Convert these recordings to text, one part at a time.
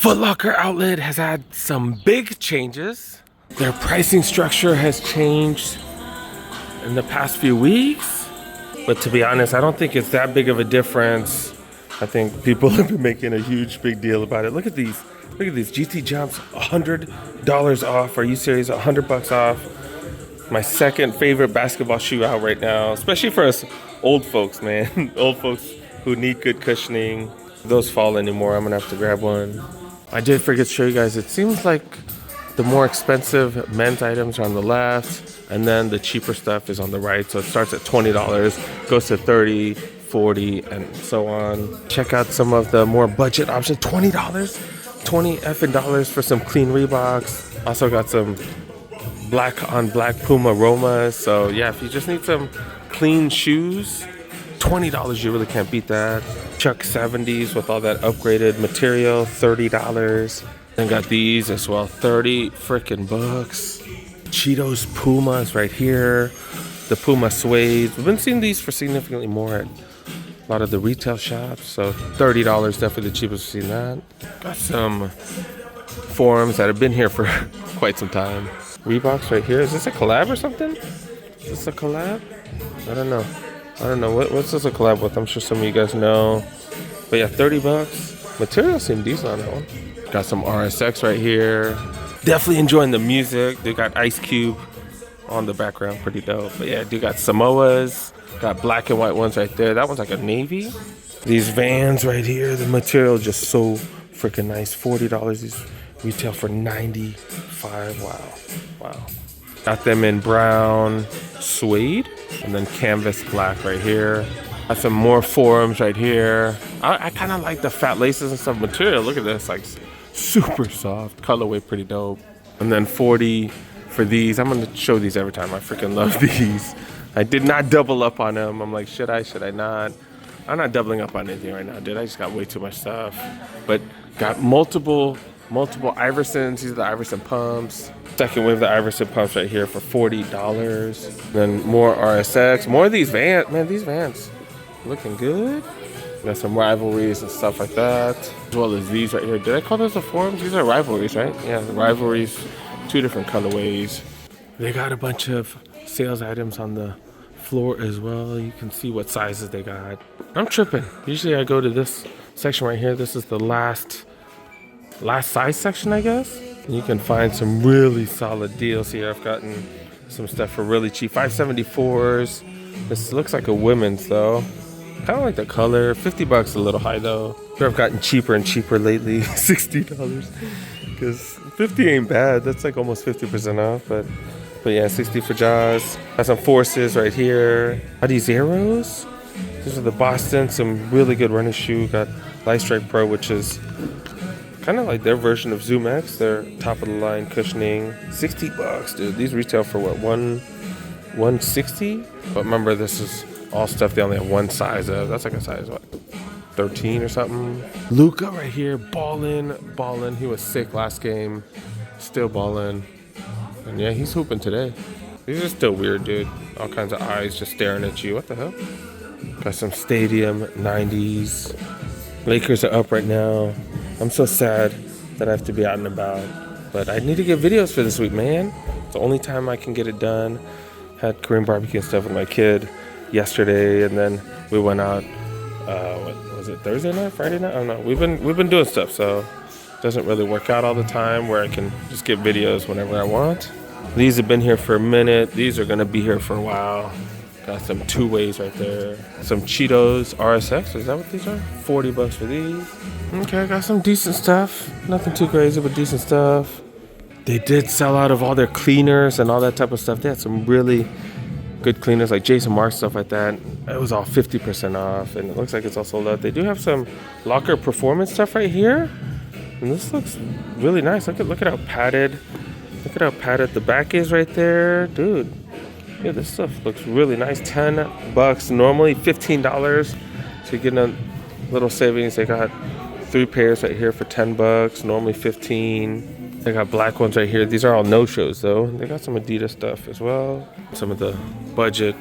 Foot Locker outlet has had some big changes. Their pricing structure has changed in the past few weeks. But to be honest, I don't think it's that big of a difference. I think people have been making a huge big deal about it. Look at these. Look at these GT Jumps, $100 off. Are you serious? $100 off. My second favorite basketball shoe out right now, especially for us old folks, man. Old folks who need good cushioning. If those fall anymore, I'm gonna have to grab one. I did forget to show you guys, it seems like the more expensive men's items are on the left, and then the cheaper stuff is on the right. So it starts at $20, goes to $30, $40, and so on. Check out some of the more budget options. $20, 20 effing dollars for some clean Reeboks. Also got some black on black Puma Romas. So yeah, if you just need some clean shoes, $20, you really can't beat that. Chuck 70s with all that upgraded material, $30. And got these as well, 30 freaking bucks. Cheetos Pumas right here. The Puma suede. We've been seeing these for significantly more at a lot of the retail shops. So $30, definitely the cheapest we've seen that. Got some forums that have been here for quite some time. Reeboks right here. Is this a collab or something? Is this a collab? I don't know. What's this a collab with? I'm sure some of you guys know. But yeah, $30. Material seemed decent on that one. Got some RSX right here. Definitely enjoying the music. They got Ice Cube on the background, pretty dope. But yeah, they got Samoas. Got black and white ones right there. That one's like a navy. These Vans right here, the material is just so freaking nice. $40. These retail for $95. Wow. Got them in brown suede and then canvas black right here. Got some more forums right here. I kind of like the fat laces and stuff. Material, look at this, like super soft. Colorway pretty dope. And then $40 for these. I'm gonna show these every time. I freaking love these. I did not double up on them. I'm like, should I not? I'm not doubling up on anything right now, dude. I just got way too much stuff. But got multiple Iversons. These are the Iverson pumps. Second wave of the Iverson pumps right here for $40. Then more RSX. More of these Vans. Man, these Vans looking good. Got some rivalries and stuff like that. As well as these right here. Did I call those the forums? These are rivalries, right? Yeah, the rivalries. Two different colorways. They got a bunch of sales items on the floor as well. You can see what sizes they got. I'm tripping. Usually I go to this section right here. This is the last size section, I guess. And you can find some really solid deals here. I've gotten some stuff for really cheap. 574s. This looks like a women's though. Kind of like the color. $50 a little high though. Sure, I've gotten cheaper and cheaper lately. $60. Because 50 ain't bad. That's like almost 50% off. But yeah, 60 for Jaws. Got some Forces right here. Are these Arrows? These are the Boston. Some really good running shoe. Got Light Strike Pro, which is kind of like their version of Zoom X. Their top of the line cushioning. $60, dude. These retail for what, $160? But remember, this is all stuff they only have one size of. That's like a size, what, 13 or something? Luka right here, ballin'. He was sick last game. Still ballin'. And yeah, he's hooping today. These are still weird, dude. All kinds of eyes just staring at you. What the hell? Got some Stadium 90s. Lakers are up right now. I'm so sad that I have to be out and about. But I need to get videos for this week, man. It's the only time I can get it done. Had Korean barbecue and stuff with my kid yesterday, and then we went out. What was it? Thursday night, Friday night? I don't know. We've been doing stuff, so it doesn't really work out all the time where I can just get videos whenever I want. These have been here for a minute. These are gonna be here for a while. Got some two ways right there. Some Cheetos RSX. Is that what these are? $40 for these. Okay, I got some decent stuff. Nothing too crazy, but decent stuff. They did sell out of all their cleaners and all that type of stuff. They had some really good cleaners like Jason Mark, stuff like that. It was all 50% off, and it looks like it's all sold out. They do have some Locker Performance stuff right here, and this looks really nice. Look at how padded. Look at how padded the back is right there, dude. Yeah, this stuff looks really nice. $10, normally $15. So you're getting a little savings. They got 3 pairs right here for $10, normally $15. They got black ones right here. These are all no-shows though. They got some Adidas stuff as well. Some of the budget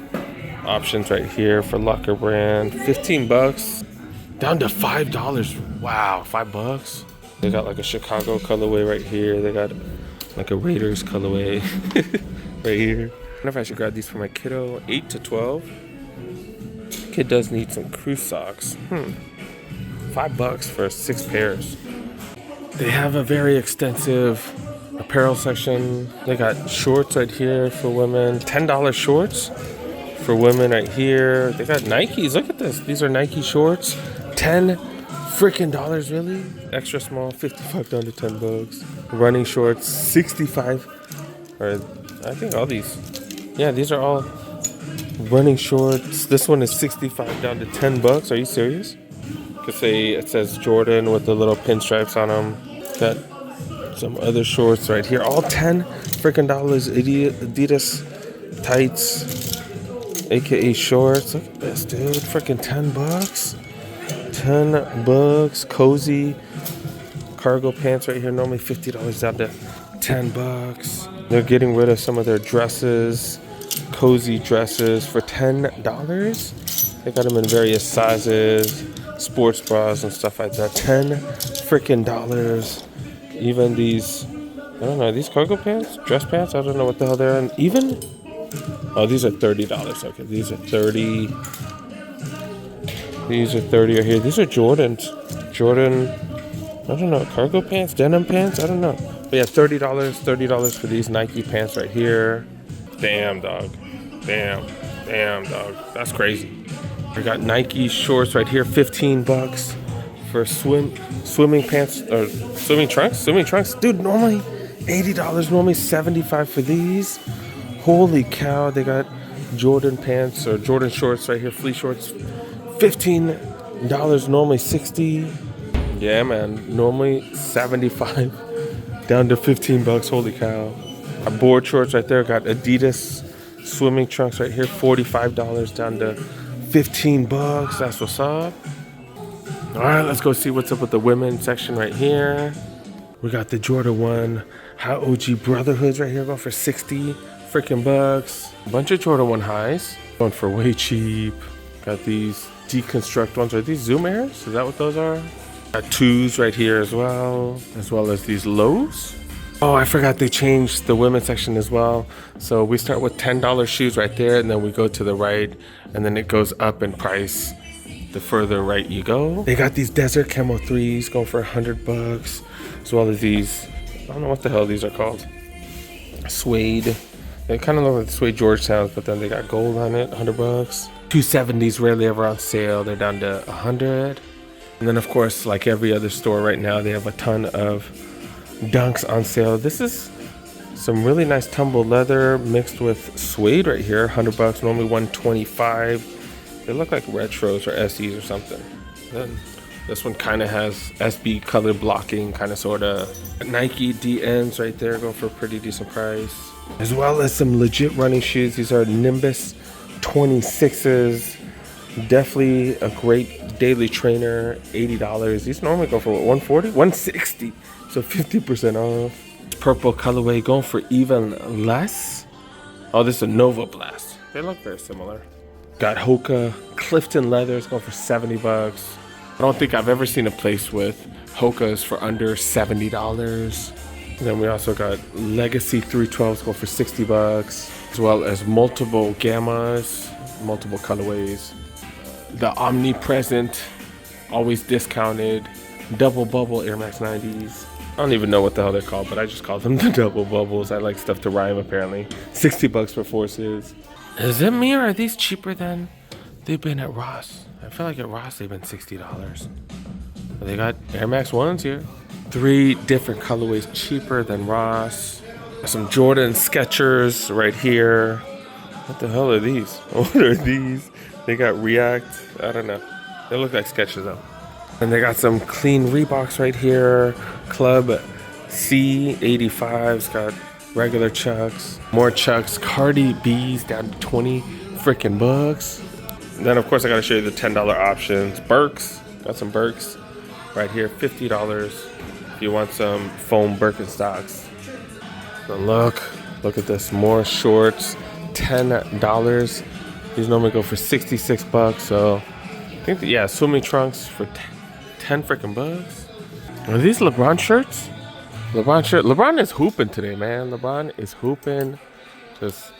options right here for Locker brand. $15, down to $5. Wow, $5. They got like a Chicago colorway right here. They got like a Raiders colorway right here. I wonder if I should grab these for my kiddo. 8 to 12. Kid does need some crew socks. $5 for 6 pairs. They have a very extensive apparel section. They got shorts right here for women. $10 shorts for women right here. They got Nikes. Look at this. These are Nike shorts. $10 freaking dollars, really? Extra small, 55 down to $10. Running shorts, 65. Or I think all these. Yeah, these are all running shorts. This one is 65 down to $10. Are you serious? Because it says Jordan with the little pinstripes on them. Got some other shorts right here. All 10 freaking dollars. Adidas tights, aka shorts. Look at this, dude. Freaking $10. $10. Cozy cargo pants right here. Normally $50 down to $10. They're getting rid of some of their dresses, cozy dresses for $10. They got them in various sizes, sports bras and stuff like that. $10 freaking dollars. Even these, I don't know, these cargo pants, dress pants. I don't know what the hell they're in. Even, oh, these are $30. Okay, these are 30. These are 30 right here. These are Jordans. Jordan, I don't know, cargo pants, denim pants. I don't know. But yeah, $30. $30 for these Nike pants right here. Damn, dog. Damn, dog. That's crazy. I got Nike shorts right here, $15 for swimming pants or swimming trunks. Swimming trunks, dude. Normally $80. Normally $75 for these. Holy cow! They got Jordan pants or Jordan shorts right here, fleece shorts, $15. Normally $60. Yeah, man. Normally $75 down to $15. Holy cow! Board shorts right there. Got Adidas swimming trunks right here, $45 down to $15. That's what's up. All right, let's go see what's up with the women's section right here. We got the Jordan 1 High OG Brotherhoods right here, going for 60 freaking bucks. A bunch of Jordan 1 highs going for way cheap. Got these deconstruct ones. Are these Zoom Airs? Is that what those are? Got 2s right here as well as these lows. Oh, I forgot they changed the women's section as well. So we start with $10 shoes right there, and then we go to the right, and then it goes up in price the further right you go. They got these Desert Camo 3s going for $100, as well as these, I don't know what the hell these are called. Suede. They kind of look like the Suede Georgetowns, but then they got gold on it, $100. 270s rarely ever on sale. They're down to $100. And then of course, like every other store right now, they have a ton of Dunks on sale. This is some really nice tumbled leather mixed with suede right here, $100. Normally $125. They look like retros or SEs or something. Then this one kind of has SB color blocking, kind of sort of. Nike DNs right there, going for a pretty decent price. As well as some legit running shoes. These are Nimbus 26s. Definitely a great daily trainer, $80. These normally go for what, $140? $160. So 50% off. Purple colorway going for even less. Oh, this is a Nova Blast. They look very similar. Got Hoka Clifton leathers going for $70. I don't think I've ever seen a place with Hokas for under $70. And then we also got Legacy 312s going for $60, as well as multiple Gammas, multiple colorways. The omnipresent, always discounted, double bubble Air Max 90s. I don't even know what the hell they're called, but I just call them the double bubbles. I like stuff to rhyme, apparently. $60 for Forces. Is it me, or are these cheaper than they've been at Ross? I feel like at Ross they've been $60. But they got Air Max 1s here. 3 different colorways cheaper than Ross. Some Jordan Skechers right here. What the hell are these? What are these? They got React. I don't know. They look like Skechers though. And they got some clean Reeboks right here. Club C85's got regular Chucks. More Chucks. Cardi B's down to 20 freaking bucks. And then of course I gotta show you the $10 options. Birks. Got some Birks right here. $50 if you want some foam Birkenstocks. So look at this. More shorts. $10. These normally go for $66. So I think that, yeah, swimming trunks for 10 freaking bucks. Are these LeBron shirts? LeBron shirt. LeBron is hooping today, man. LeBron is hooping. Just,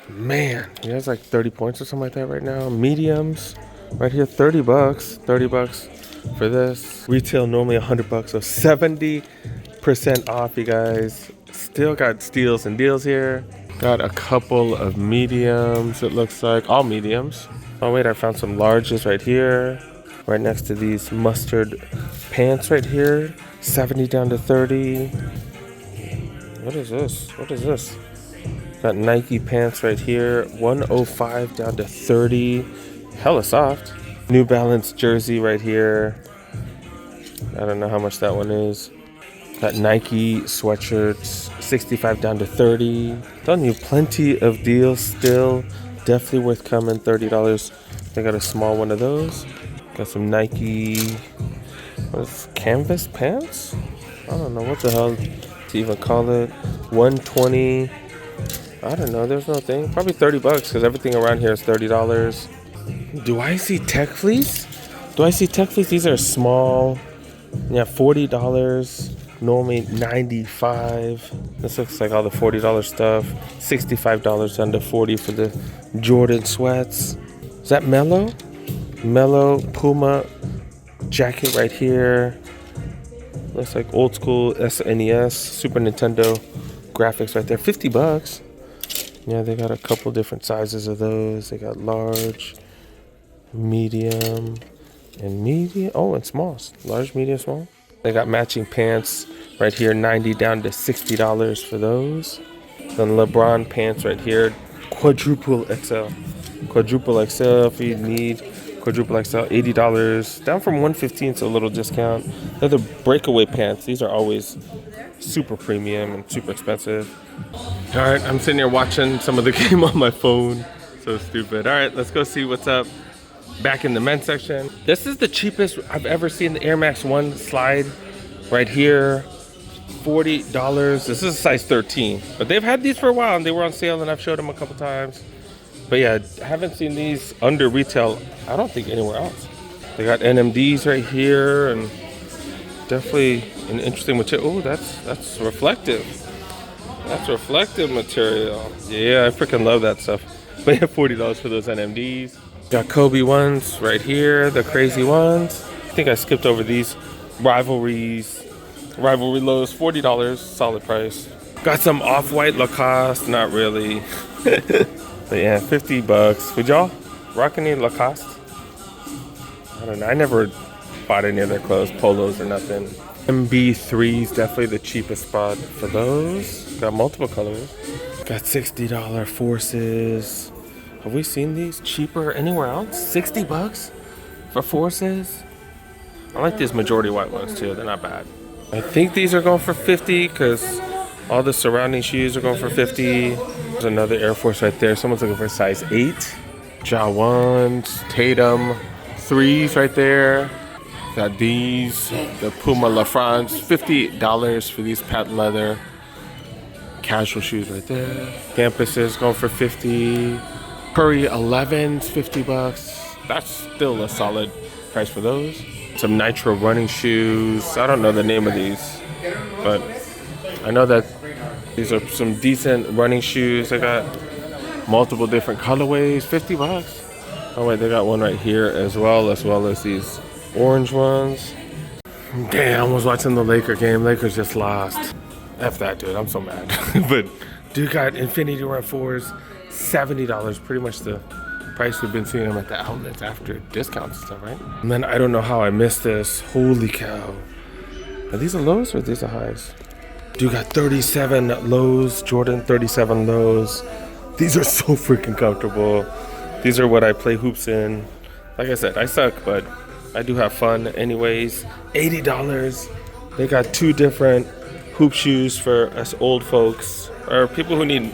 man, he has like 30 points or something like that right now. Mediums, right here, 30 bucks. 30 bucks for this. Retail normally $100, so 70% off, you guys. Still got steals and deals here. Got a couple of mediums, it looks like. All mediums. Oh wait, I found some larges right here. Right next to these mustard pants right here. 70 down to 30. What is this? What is this? Got Nike pants right here. 105 down to 30. Hella soft. New Balance jersey right here. I don't know how much that one is. Got Nike sweatshirts. 65 down to 30. Telling you, plenty of deals still. Definitely worth coming. $30. I got a small one of those. Got some Nike, what is canvas pants? I don't know what the hell to even call it. 120. I don't know. There's no thing. Probably 30 bucks because everything around here is $30. Do I see tech fleece? Do I see tech fleece? These are small. Yeah, $40. Normally $95. This looks like all the $40 stuff. $65 down to $40 for the Jordan sweats. Is that Mellow? Mellow Puma jacket right here. Looks like old school SNES Super Nintendo graphics right there. 50 bucks. Yeah, they got a couple different sizes of those. They got large, medium, and medium. Oh, and small. Large, medium, small. They got matching pants right here. 90 down to $60 for those. Then LeBron pants right here. Quadruple XL. Quadruple XL if you need. Quadruple XL, $80. Down from $115, so a little discount. They're the breakaway pants. These are always super premium and super expensive. All right, I'm sitting here watching some of the game on my phone. So stupid. All right, let's go see what's up back in the men's section. This is the cheapest I've ever seen the Air Max 1 slide right here. $40. This is a size 13. But they've had these for a while and they were on sale and I've showed them a couple times. But yeah, I haven't seen these under retail, I don't think anywhere else. They got NMDs right here and definitely an interesting material. Oh, that's reflective. That's reflective material. Yeah, I freaking love that stuff. But yeah, $40 for those NMDs. Got Kobe ones right here, the crazy ones. I think I skipped over these rivalry lows, $40, solid price. Got some off-white Lacoste, not really. But yeah, 50 bucks. Would y'all rock any Lacoste? I don't know. I never bought any of their clothes, polos or nothing. MB3's definitely the cheapest spot for those. Got multiple colors. Got $60 Forces. Have we seen these cheaper anywhere else? 60 bucks for Forces? I like these majority white ones too. They're not bad. I think these are going for 50 because all the surrounding shoes are going for 50. There's another Air Force right there. Someone's looking for size 8. Ja 1s, Tatum 3s right there. Got these, the Puma La France, $50 for these patent leather casual shoes right there. Campuses going for 50. Curry 11s, 50 bucks. That's still a solid price for those. Some Nitro running shoes. I don't know the name of these, but I know that these are some decent running shoes. They got multiple different colorways, 50 bucks. Oh wait, they got one right here as well as these orange ones. Damn, I was watching the Laker game. Lakers just lost. F that, dude. I'm so mad. But dude got Infinity Run 4s, $70. Pretty much the price we've been seeing them at the outlets after discounts and stuff, right? And then I don't know how I missed this. Holy cow. Are these the lows or are these the highs? Dude got 37 lows, Jordan 37 lows. These are so freaking comfortable. These are what I play hoops in. Like I said, I suck, but I do have fun anyways. $80. They got 2 different hoop shoes for us old folks or people who need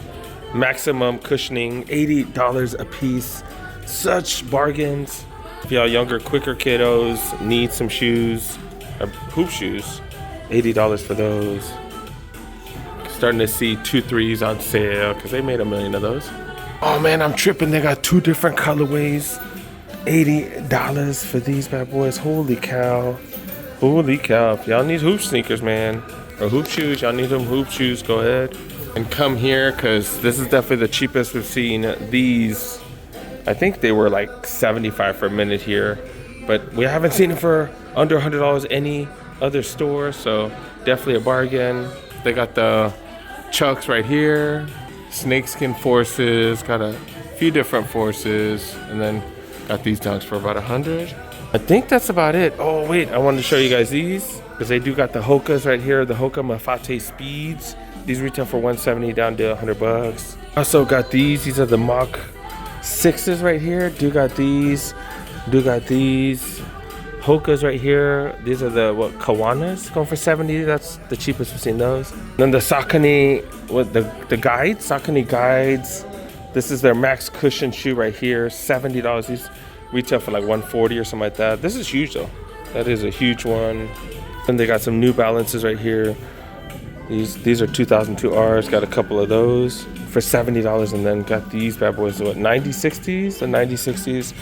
maximum cushioning. $80 a piece. Such bargains. If y'all younger, quicker kiddos need some shoes, or hoop shoes, $80 for those. Starting to see 2-3s on sale because they made a million of those. Oh man, I'm tripping. They got 2 different colorways. $80 for these bad boys. Holy cow. Holy cow. If y'all need hoop sneakers, man, or hoop shoes, y'all need them hoop shoes, go ahead and come here, because this is definitely the cheapest we've seen. These, I think they were like 75 for a minute here, but we haven't seen it for under $100 any other store, so definitely a bargain. They got the Chucks right here, snakeskin forces, got a few different forces, and then got these dunks for about 100. I think that's about it. Oh wait, I wanted to show you guys these, because they do got the Hokas right here, the Hoka Mafate Speeds. These retail for 170 down to 100 bucks. Also got these. These are the Mach 6s right here. Do got these. Hokas right here. These are the Kawanas going for 70. That's the cheapest we've seen those. Then the Saucony, the guides, Saucony guides. This is their max cushion shoe right here, $70. These retail for like 140 or something like that. This is huge though. That is a huge one. Then they got some New Balances right here. These are 2002 Rs. Got a couple of those for $70, and then got these bad boys. What, 9060s? The 9060s.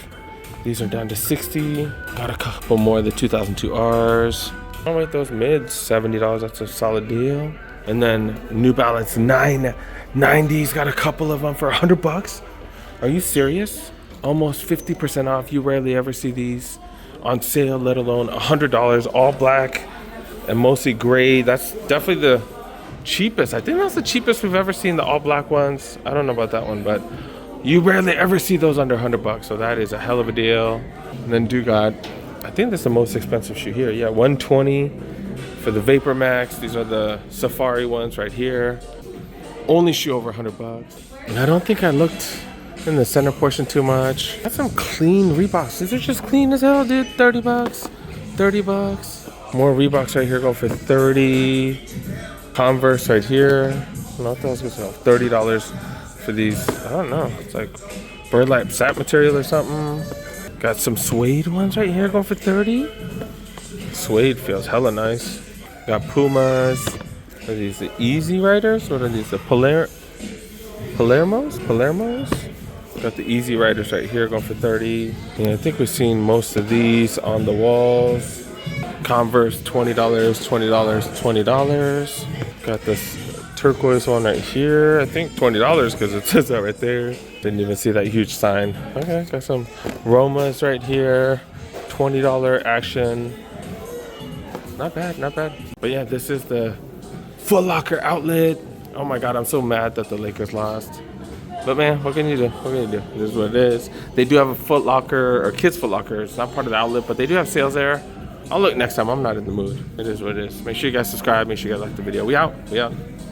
These are down to 60. Got a couple more of the 2002 Rs. Oh wait, those mids, $70. That's a solid deal. And then New Balance 990s. Got a couple of them for 100 bucks. Are you serious? Almost 50% off. You rarely ever see these on sale, let alone $100. All black and mostly gray. That's definitely the cheapest. I think that's the cheapest we've ever seen, the all black ones. I don't know about that one, but you rarely ever see those under 100 bucks. So that is a hell of a deal. And then do got, I think that's the most expensive shoe here. Yeah, 120 for the Vapor Max. These are the Safari ones right here. Only shoe over 100 bucks. And I don't think I looked in the center portion too much. Got some clean Reeboks. These are just clean as hell, dude. 30 bucks. 30 bucks. More Reeboks right here go for 30. Converse right here. No, that was good stuff. $30 for these. I don't know. It's like burlap satin material or something. Got some suede ones right here going for 30. Suede feels hella nice. Got Pumas. Are these the Easy Riders? What are these? The Palermos? Got the Easy Riders right here going for 30. And I think we've seen most of these on the walls. Converse, $20, $20. Got this turquoise one right here. I think $20 because it says that right there. Didn't even see that huge sign. Okay, got some Romas right here. $20 Action. Not bad, not bad. But yeah, this is the Foot Locker outlet. Oh my God, I'm so mad that the Lakers lost. But man, what can you do? What can you do? This is what it is. They do have a Foot Locker, or Kids Foot Locker. It's not part of the outlet, but they do have sales there. I'll look next time. I'm not in the mood. It is what it is. Make sure you guys subscribe. Make sure you guys like the video. We out.